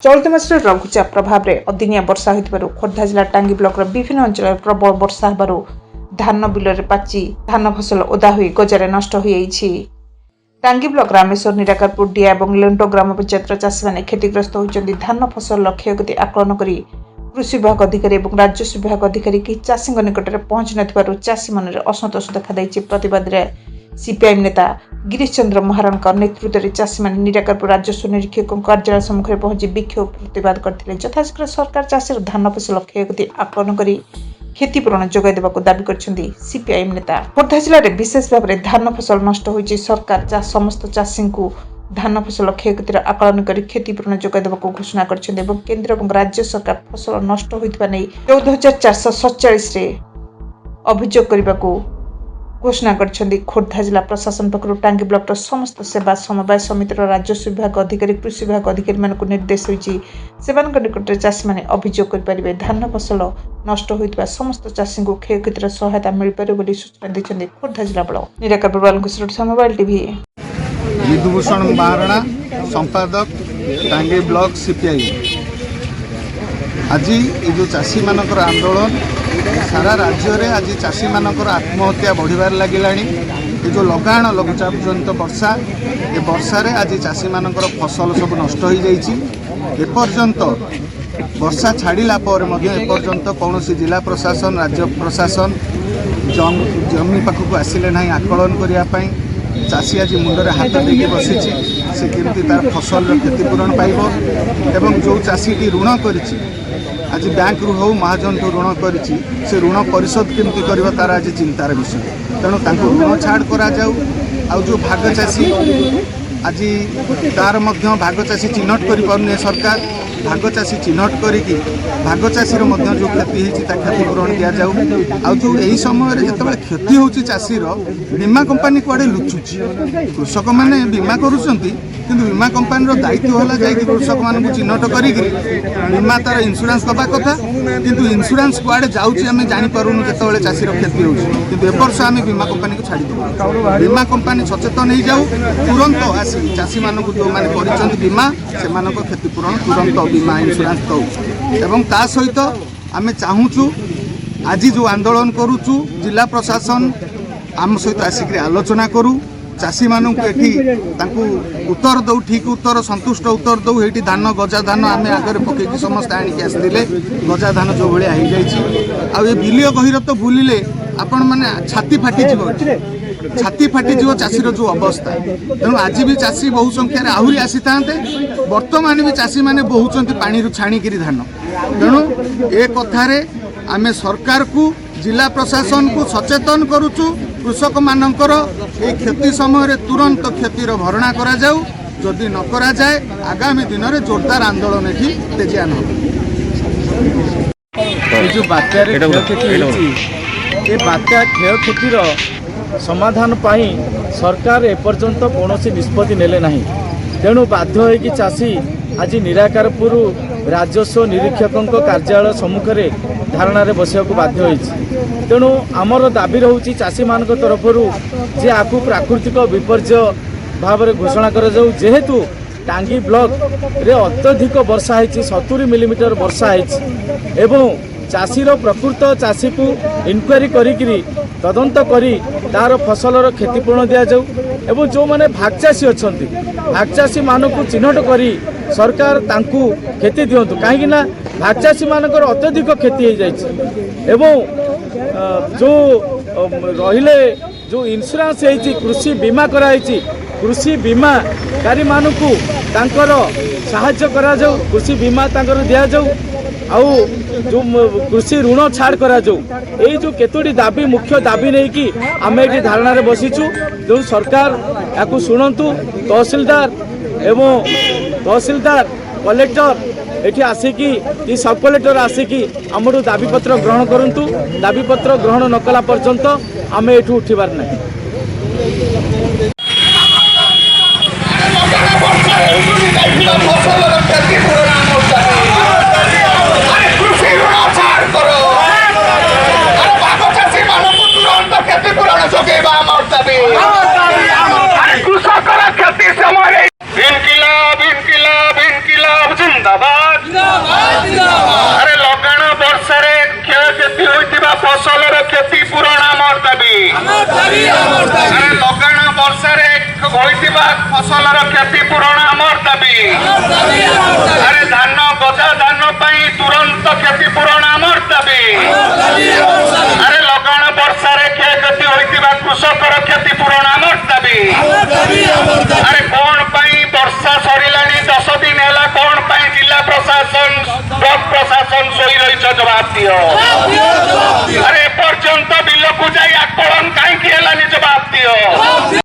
चलित मास लघुचाप प्रभाव में अदिनिया वर्षा होइतिबारु खोर्धा जिला टांगी ब्लॉक विभिन्न अंचल प्रबल वर्षा होबारु धान बिल में पाची धान फसल ओदा हुई गजारे नष्ट हो जाइछि। टांगी ब्लॉक रामेश्वर निराकारपुर डिया और लेंटो ग्राम पंचायत चाषी मैंने क्षतिग्रस्त होती धान फसल क्षयक्षति आकलन कर कृषि विभाग अधिकारी और राजस्व विभाग अधिकारी कि चाषी निकट में पहुंची नथिबारु चाषी मन में असंतोष देखा प्रतिवाद में सीपीआईएम नेता गिरीश चंद्र महाराणा नेतृत्व में चाषी मैंने निराकारपुर राजस्व निरीक्षक कार्यालय सम्मुख में पहुंची विक्षोभ प्रतिवाद करते यथाशीघ्र सरकार चाषी धान फसल क्षयक्षति आकलन कर क्षतिपूरण जोगाई देवाक दाबी करछन्ती सीपीआईएम नेता। खोर्धा जिले में विशेष भाव में धान फसल नष्ट होइछि। सरकार समस्त चाषी को धान फसल क्षयक्षतिर आकलन कर क्षतिपूरण जोगाई देवाक घोषणा करछन्ती एवं केंद्र और राज्य सरकार फसल नष्ट होइथिबा नै 14,447 रे अभियोग करबाकू घोषणा करछन्ती। खोर्धा जिला प्रशासन पक्षरु टांगी ब्लॉक समस्त सेवा समवाय समितिर राजस्व विभाग अधिकारी कृषि विभाग अधिकारी मानक निर्देश होइछि सेवानक निकटरे चाषी माने अभियोग कर परिबे। धान फसल नष्ट होइतबा समस्त चाषी को क्षयक्षतिर सहायता मिल पारे बोली सूचना दैछन्ती खोर्धा जिल्ला निराकारपुर बालकृष्ण मोबाइल टीवी। विधुभूषण महाराणा संपादक टांगी ब्लॉक सीपीआई। आज ये जो चाषी मानकर आंदोलन सारा राज्य में आज चाषी मानकर आत्महत्या बढ़िबार लगिलानी। ये जो लगाण लघुचाप जनित वर्षा ये वर्षा रे आज चाषी मानकर फसल सब नष्ट हो जाइछि। एपर्यंत वर्षा छाड़िला पर मध्य एपर्यंत कौन जिला प्रशासन राज्य प्रशासन जमी पाखक आसिले ना आकलन करने चाषी आज मुंडे हाथ देके बसी से केमती तार फसल क्षतिपूरण पाइब एवं जो चाषी ऋण करिछि आज बैंक रु हो महाजन ठू ऋण करिछि से ऋण परिशोध केमती करबा तार आज चिंतार विषय। तेणु तांको ऋण छाड़ करा जाऊ। आ जो भाग चाषी आज तार मध्य भाग चाषी चिन्हट कर पारे सरकार भाग चाषी चिन्हट करिकी भाग चाषी जो क्षति होती क्षतिपूरण दि जाऊ। आ जो यही समय जिते क्षति होची चाषीर बीमा कंपानी कुआडे लुचुची कृषक मैंने बीमा करुँच किंतु बीमा कंपानी दायित्व है जाकि कृषक मान चिन्हट करी बीमा तार इंश्योरेंस दबा कथा किंतु इंश्योरेंस कुआडे जाऊँगी आम जानीपारूँ जो चाषीर क्षति होती एवर्ष आम बीमा कंपानी को छाड़ बीमा कंपानी सचेतन हो जाऊ तुरंत आसी चाषी मान जो मैंने बीमा से क्षतिपूरण तुरंत बीमा इंश्योरेंस दौ एवं ता सहित आम चाहूँ आज जो आंदोलन करुचु जिला प्रशासन आम सहित आसिक आलोचना करूँ चाषी मानू एठी उत्तर दौ ठीक उत्तर संतुष्ट उत्तर दौ ये धान गजा धान आम आगे पकईकि समस्त आणिक आसते गजा धान जो भाया हो जाए बिलीय गहिर तो बुलिले आपण मैंने छाती फाटी चाषीर जो अवस्था। तेणु आज भी चाषी बहु संख्यार आहरी आसी था बर्तमान भी चाषी मैंने बोहुंट पानी छाणिकी धान। तेणु ए कथार आम सरकार को जिला प्रशासन को सचेतन करुचु कृषक मानकर ये क्षति समय तुरंत क्षतिर भरणा करा जाऊ। जदि न करा जाए आगामी दिन में जोरदार आंदोलन ये तेजियान हो। जो बात्या ये बात्या क्षयक्षतिर समाधान पाई सरकार एपर्यंत कौन निष्पत्ति नेले नहीं। तेणु बाध्य होगी चाषी आज निराकारपुर राजस्व निरीक्षक कार्यालय सम्मुख में धारणा बसवा बाध्य होती। तेणु आमर दाबी रोचे चाषी मान तरफ जे आपको प्राकृतिक विपर्य भाव में घोषणा कर जेहेतु टांगी ब्लॉक रे अत्यधिक वर्षा है 70 मिलीमीटर वर्षा है चाषीर प्रकृत चाषी को इनक्वारी करी तदंत करी तार फसलर क्षतिपूरण दि जाऊ एवं जो मैंने भाग चाषी अच्छा भाग चाषी मान को चिन्हट करी सरकार तांकु क्षति दिंतु कहीं भाग चाषी मानकर अत्यधिक क्षति हो जाए जो रहिले जो इंश्योरेंस है कृषि बीमा कराई कृषि बीमाकारी मानू तांकर साहाय्य करा जाऊ कृषि बीमा तांकर दिया जाऊ आउ जो कृषि ऋण छाड़ करा जाऊ। यही जो केतोटी दाबी मुख्य दाबी नहीं कि आम ये धारणा बसीचु जो सरकार या शुणु तहसीलदार एवं तहसीलदार कलेक्टर एठी आसिकी सब कलेक्टर आसिकी आमठू दाबीपत्र ग्रहण करंतु दाबीपत्र ग्रहण न कला पर्यंत आम एठू उठिबार नहीं। इनकिलाब इनकिलाब इनकिलाब जिंदाबाद। अरे लगाण वर्षा फसलर क्षतिपूरण आमर दाबी अरे धान गजा धान तुरंत क्षतिपूरण आमर दाबी अरे लगाण वर्षा क्षयक्षति होइतिबा कृषकर क्षतिपूरण आमर दाबी अरे कौन वर्षा सरिलानी 10 दिन है कौन जिला प्रशासन ब्लॉक प्रशासन सोई रही जवाब दियो।